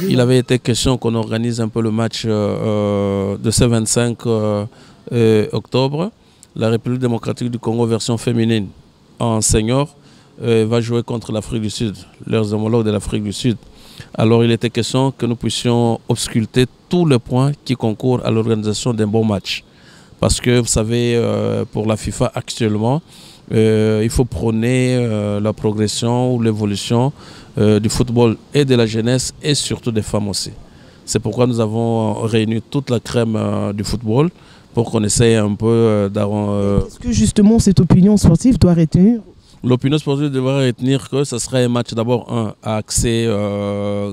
Il avait été question qu'on organise un peu le match de ce 25 octobre. La République démocratique du Congo version féminine en senior va jouer contre l'Afrique du Sud, leurs homologues de l'Afrique du Sud. Alors il était question que nous puissions ausculter tous les points qui concourent à l'organisation d'un bon match. Parce que vous savez, pour la FIFA actuellement, il faut prôner la progression ou l'évolution du football et de la jeunesse et surtout des femmes aussi. C'est pourquoi nous avons réuni toute la crème du football pour qu'on essaye un peu d'avoir... Est-ce que justement cette opinion sportive doit retenir? L'opinion sportive devrait retenir que ce serait un match d'abord à accès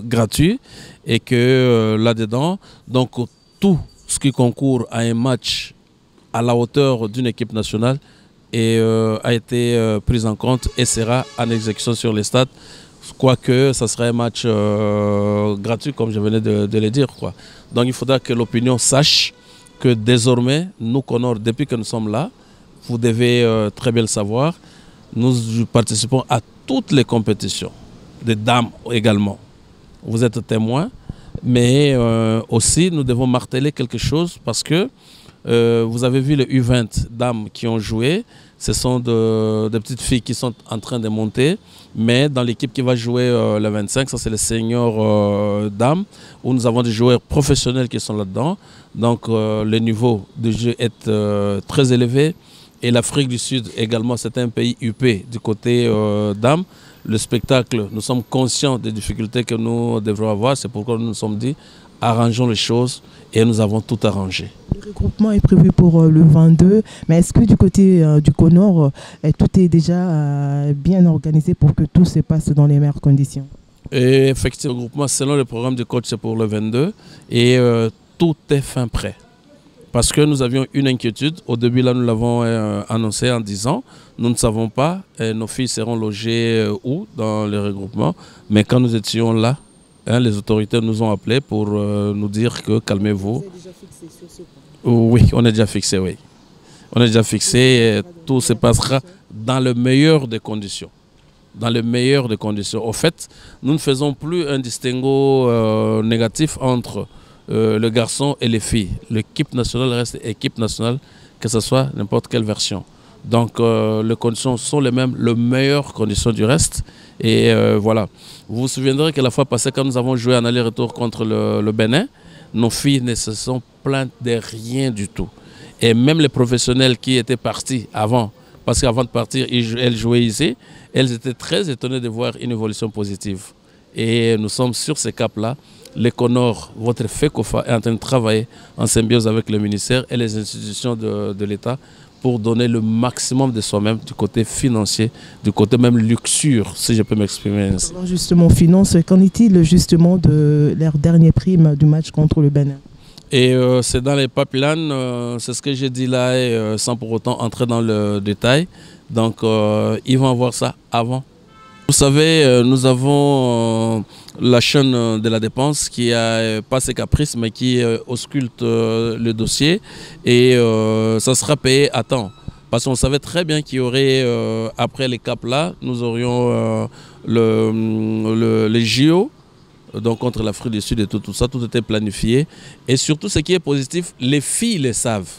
gratuit et que là-dedans, donc tout ce qui concourt à un match à la hauteur d'une équipe nationale a été pris en compte et sera en exécution sur les stades, quoique ça serait un match gratuit comme je venais de le dire, quoi. Donc il faudra que l'opinion sache que désormais, nous Conor, depuis que nous sommes là, vous devez très bien le savoir, nous participons à toutes les compétitions, des dames également. Vous êtes témoins, mais aussi nous devons marteler quelque chose parce que vous avez vu les U20 dames qui ont joué. Ce sont des petites filles qui sont en train de monter. Mais dans l'équipe qui va jouer le 25, ça c'est les seniors dames, où nous avons des joueurs professionnels qui sont là-dedans. Donc le niveau de jeu est très élevé. Et l'Afrique du Sud également, c'est un pays UP du côté dames. Le spectacle, nous sommes conscients des difficultés que nous devrons avoir. C'est pourquoi nous nous sommes dit, arrangeons les choses et nous avons tout arrangé. Le regroupement est prévu pour le 22, mais est-ce que du côté du Conor, tout est déjà bien organisé pour que tout se passe dans les meilleures conditions? Et effectivement, le regroupement, selon le programme du coach, c'est pour le 22 et tout est fin prêt. Parce que nous avions une inquiétude. Au début, là, nous l'avons annoncé en disant, nous ne savons pas nos filles seront logées où dans le regroupement. Mais quand nous étions là, les autorités nous ont appelés pour nous dire que calmez-vous. Vous êtes déjà fixé sur ce point? Oui, on est déjà fixé, oui. On est déjà fixé et tout se passera dans le meilleur des conditions. Dans le meilleur des conditions. Au fait, nous ne faisons plus un distinguo négatif entre le garçon et les filles. L'équipe nationale reste équipe nationale, que ce soit n'importe quelle version. Donc les conditions sont les mêmes, les meilleures conditions du reste. Et voilà. Vous vous souviendrez que la fois passée, quand nous avons joué en aller-retour contre le Bénin, nos filles ne se sont plaintes de rien du tout. Et même les professionnels qui étaient partis avant, parce qu'avant de partir, elles jouaient ici, elles étaient très étonnées de voir une évolution positive. Et nous sommes sur ces caps-là. Les Conor, votre FECOFA est en train de travailler en symbiose avec le ministère et les institutions de l'État pour donner le maximum de soi-même du côté financier, du côté même luxure, si je peux m'exprimer ainsi. Alors justement, finance, qu'en est-il justement de leur dernier prime du match contre le Bénin? Et c'est dans les pipelines, c'est ce que j'ai dit là, et, sans pour autant entrer dans le détail. Donc ils vont avoir ça avant. Vous savez, nous avons la chaîne de la dépense qui a pas ses caprices, mais qui ausculte le dossier et ça sera payé à temps. Parce qu'on savait très bien qu'il y aurait, après les caps là, nous aurions les JO, donc contre l'Afrique du Sud et tout ça, tout était planifié. Et surtout, ce qui est positif, les filles le savent.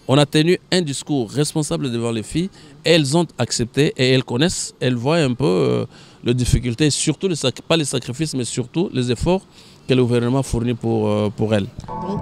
On a tenu un discours responsable devant les filles, elles ont accepté et elles connaissent, elles voient un peu les difficultés, surtout pas les sacrifices, mais surtout les efforts que le gouvernement fournit pour elles. Donc,